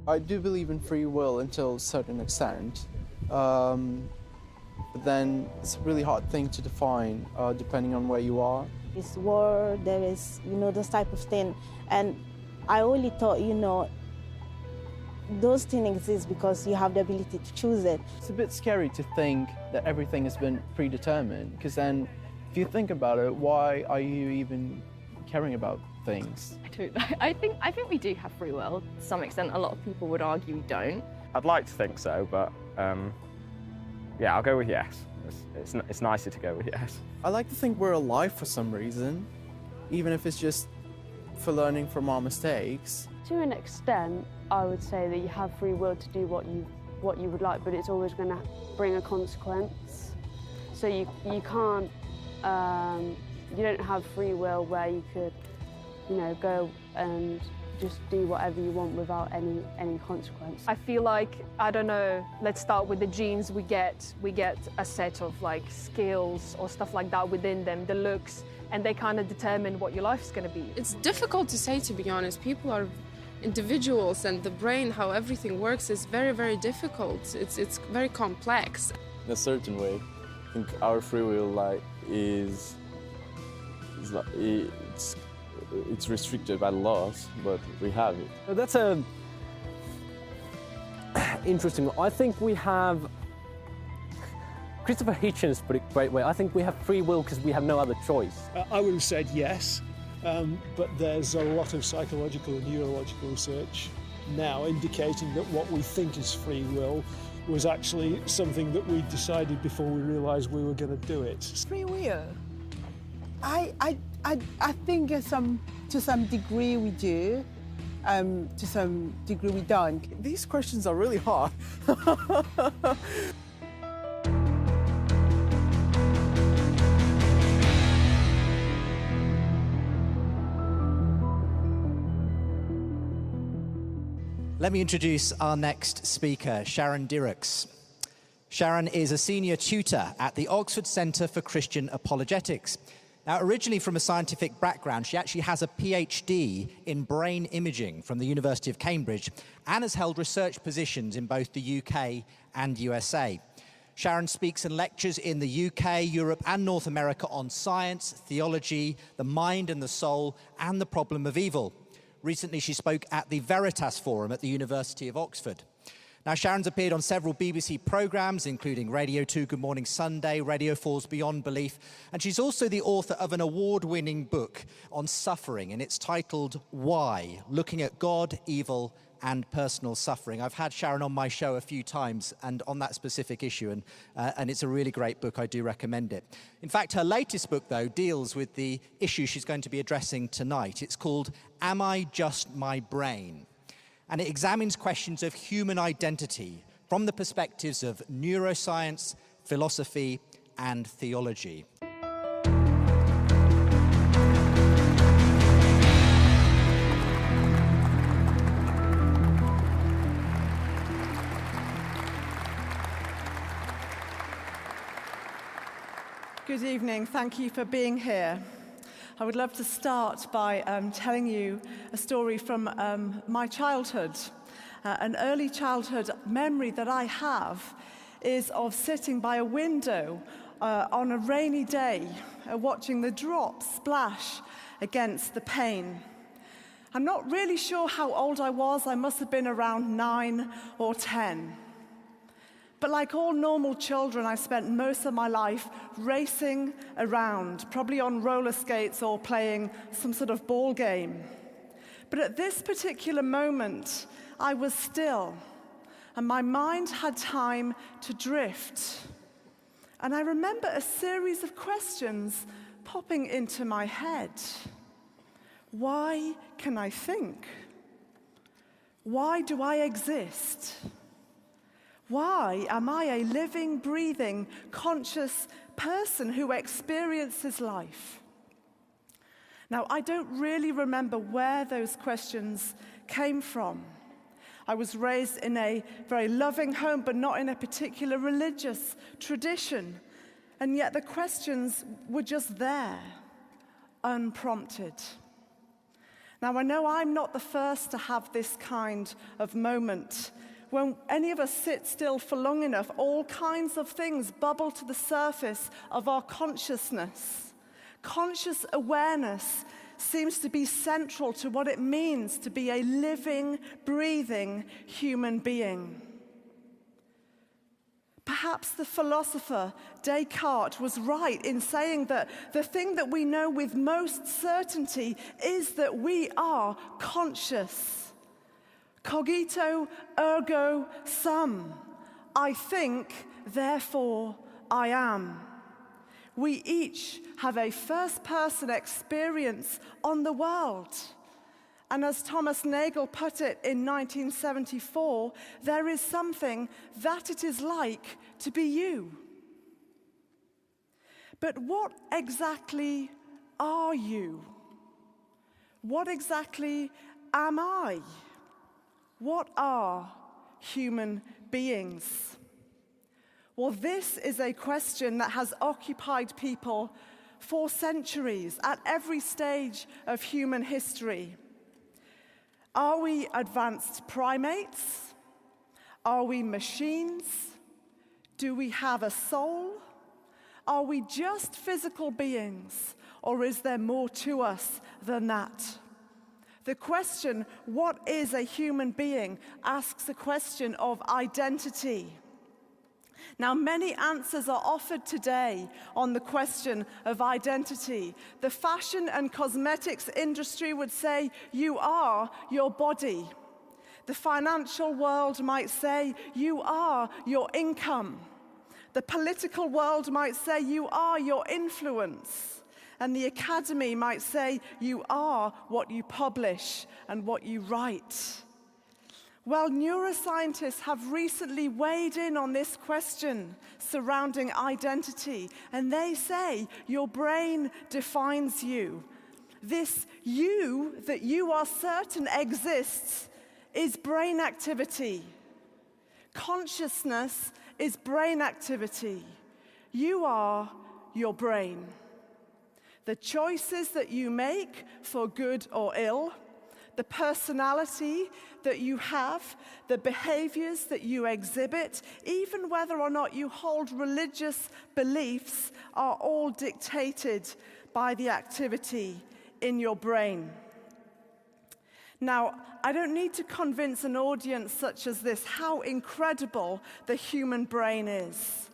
I do believe in free will until a certain extent, but then it's a really hard thing to define depending on where you are. It's war, there is, this type of thing. And I only thought, those things exist because you have the ability to choose it. It's a bit scary to think that everything has been predetermined, because then if you think about it, why are you even caring about things? I think we do have free will to some extent. A lot of people would argue we don't. I'd like to think so, but yeah, I'll go with yes. It's nicer to go with yes. I like to think we're alive for some reason, even if it's just for learning from our mistakes. To an extent, I would say that you have free will to do what you would like, but it's always going to bring a consequence. So you can't, you don't have free will where you could, go and just do whatever you want without any consequence. I feel like, I don't know, let's start with the genes. We get a set of skills or stuff like that within them, the looks, and they kind of determine what your life's going to be. It's difficult to say, to be honest. People are individuals, and the brain, how everything works, is very, very difficult. It's very complex. In a certain way, I think our free will it's restricted by laws, but we have it. That's interesting. I think we have. Christopher Hitchens put it a great way. I think we have free will because we have no other choice. I would have said yes, but there's a lot of psychological and neurological research now indicating that what we think is free will was actually something that we decided before we realised we were going to do it. Free will? I think to some degree we do, to some degree we don't. These questions are really hard. Let me introduce our next speaker, Sharon Dirckx. Sharon is a senior tutor at the Oxford Centre for Christian Apologetics. Now, originally from a scientific background, she actually has a PhD in brain imaging from the University of Cambridge and has held research positions in both the UK and USA. Sharon speaks and lectures in the UK, Europe, and North America on science, theology, the mind and the soul, and the problem of evil. Recently, she spoke at the Veritas Forum at the University of Oxford. Now, Sharon's appeared on several BBC programmes, including Radio 2 Good Morning Sunday, Radio 4's Beyond Belief, and she's also the author of an award-winning book on suffering, and it's titled Why? Looking at God, Evil, and Personal Suffering. I've had Sharon on my show a few times and on that specific issue, and it's a really great book. I do recommend it. In fact, her latest book, though, deals with the issue she's going to be addressing tonight. It's called Am I Just My Brain? And it examines questions of human identity from the perspectives of neuroscience, philosophy, and theology. Good evening. Thank you for being here. I would love to start by telling you a story from my childhood. An early childhood memory that I have is of sitting by a window on a rainy day, watching the drops splash against the pane. I'm not really sure how old I was. I must have been around 9 or 10. But like all normal children, I spent most of my life racing around, probably on roller skates or playing some sort of ball game. But at this particular moment, I was still, and my mind had time to drift. And I remember a series of questions popping into my head. Why can I think? Why do I exist? Why am I a living, breathing, conscious person who experiences life? Now, I don't really remember where those questions came from. I was raised in a very loving home, but not in a particular religious tradition. And yet the questions were just there, unprompted. Now, I know I'm not the first to have this kind of moment. When any of us sit still for long enough, all kinds of things bubble to the surface of our consciousness. Conscious awareness seems to be central to what it means to be a living, breathing human being. Perhaps the philosopher Dirckx was right in saying that the thing that we know with most certainty is that we are conscious. Cogito ergo sum. I think, therefore I am. We each have a first-person experience on the world. And as Thomas Nagel put it in 1974, there is something that it is like to be you. But what exactly are you? What exactly am I? What are human beings? Well, this is a question that has occupied people for centuries at every stage of human history. Are we advanced primates? Are we machines? Do we have a soul? Are we just physical beings, or is there more to us than that? The question, what is a human being, asks a question of identity. Now, many answers are offered today on the question of identity. The fashion and cosmetics industry would say, you are your body. The financial world might say, you are your income. The political world might say, you are your influence. And the academy might say, you are what you publish and what you write. Well, neuroscientists have recently weighed in on this question surrounding identity, and they say your brain defines you. This you that you are certain exists is brain activity. Consciousness is brain activity. You are your brain. The choices that you make for good or ill, the personality that you have, the behaviors that you exhibit, even whether or not you hold religious beliefs, are all dictated by the activity in your brain. Now, I don't need to convince an audience such as this how incredible the human brain is.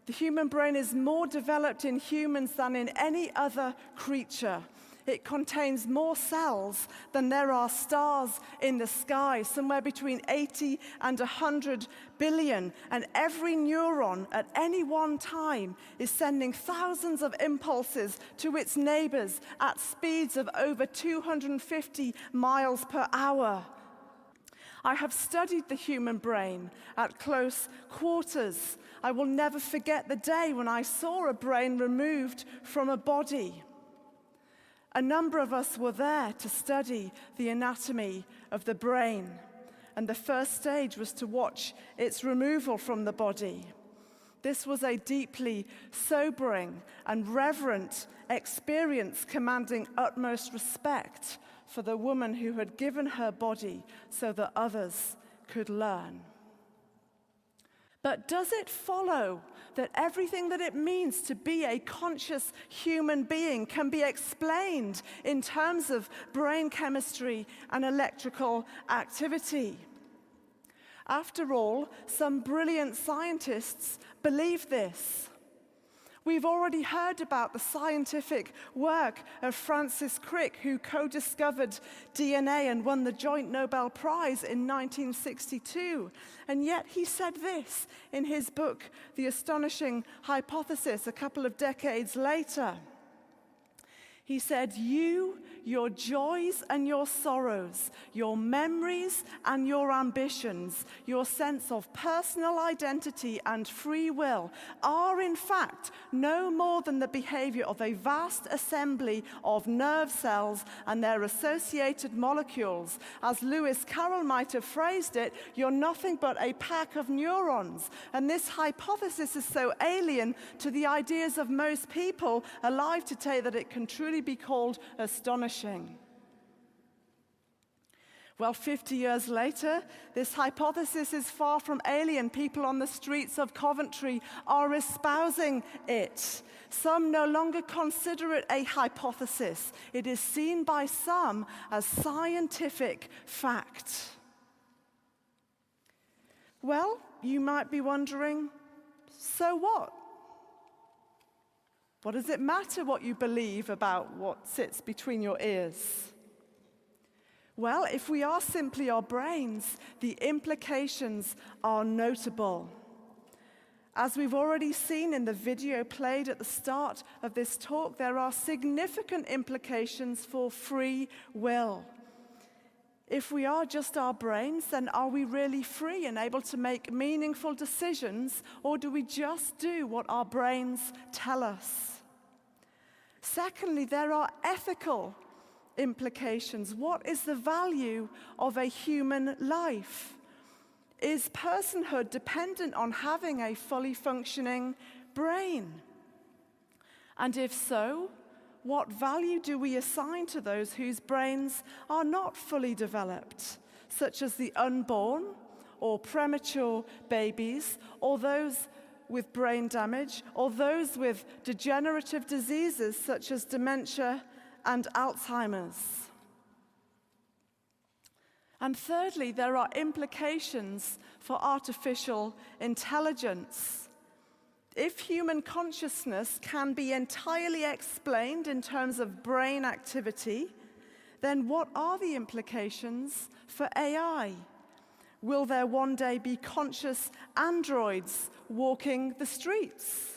The human brain is more developed in humans than in any other creature. It contains more cells than there are stars in the sky, somewhere between 80 and 100 billion. And every neuron at any one time is sending thousands of impulses to its neighbors at speeds of over 250 miles per hour. I have studied the human brain at close quarters. I will never forget the day when I saw a brain removed from a body. A number of us were there to study the anatomy of the brain, and the first stage was to watch its removal from the body. This was a deeply sobering and reverent experience, commanding utmost respect for the woman who had given her body so that others could learn. But does it follow that everything that it means to be a conscious human being can be explained in terms of brain chemistry and electrical activity? After all, some brilliant scientists believe this. We've already heard about the scientific work of Francis Crick, who co-discovered DNA and won the joint Nobel Prize in 1962. And yet he said this in his book, The Astonishing Hypothesis, a couple of decades later. He said, you, your joys and your sorrows, your memories and your ambitions, your sense of personal identity and free will are in fact no more than the behavior of a vast assembly of nerve cells and their associated molecules. As Lewis Carroll might have phrased it, you're nothing but a pack of neurons. And this hypothesis is so alien to the ideas of most people alive today that it can truly be called astonishing. Well, 50 years later, this hypothesis is far from alien. People on the streets of Coventry are espousing it. Some no longer consider it a hypothesis. It is seen by some as scientific fact. Well, you might be wondering, so what? What does it matter what you believe about what sits between your ears? Well, if we are simply our brains, the implications are notable. As we've already seen in the video played at the start of this talk, there are significant implications for free will. If we are just our brains, then are we really free and able to make meaningful decisions, or do we just do what our brains tell us? Secondly, there are ethical implications. What is the value of a human life? Is personhood dependent on having a fully functioning brain? And if so, what value do we assign to those whose brains are not fully developed, such as the unborn or premature babies, or those with brain damage, or those with degenerative diseases such as dementia and Alzheimer's? And thirdly, there are implications for artificial intelligence. If human consciousness can be entirely explained in terms of brain activity, then what are the implications for AI? Will there one day be conscious androids walking the streets?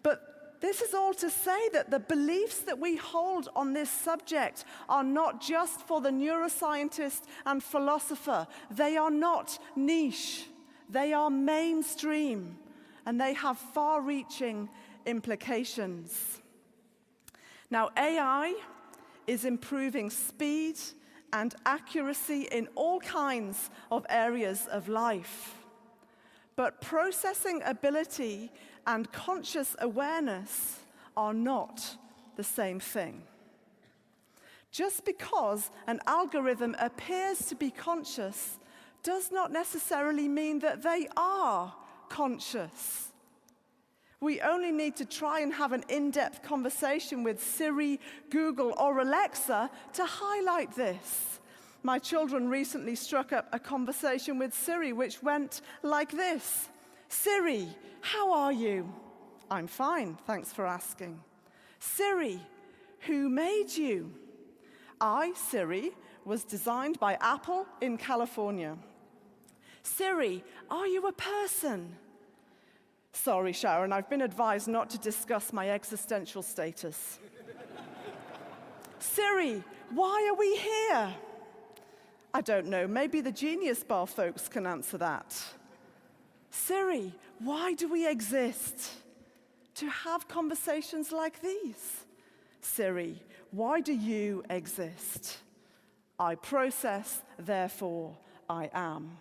But this is all to say that the beliefs that we hold on this subject are not just for the neuroscientist and philosopher. They are not niche. They are mainstream, and they have far-reaching implications. Now, AI is improving speed and accuracy in all kinds of areas of life. But processing ability and conscious awareness are not the same thing. Just because an algorithm appears to be conscious does not necessarily mean that they are conscious. We only need to try and have an in-depth conversation with Siri, Google, or Alexa to highlight this. My children recently struck up a conversation with Siri which went like this. Siri, how are you? I'm fine, thanks for asking. Siri, who made you? I, Siri, was designed by Apple in California. Siri, are you a person? Sorry, Sharon, I've been advised not to discuss my existential status. Siri, why are we here? I don't know, maybe the Genius Bar folks can answer that. Siri, why do we exist? To have conversations like these. Siri, why do you exist? I process, therefore I am.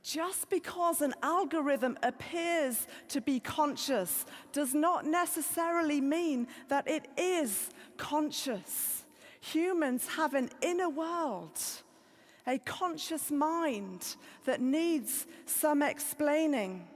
Just because an algorithm appears to be conscious does not necessarily mean that it is conscious. Humans have an inner world, a conscious mind that needs some explaining.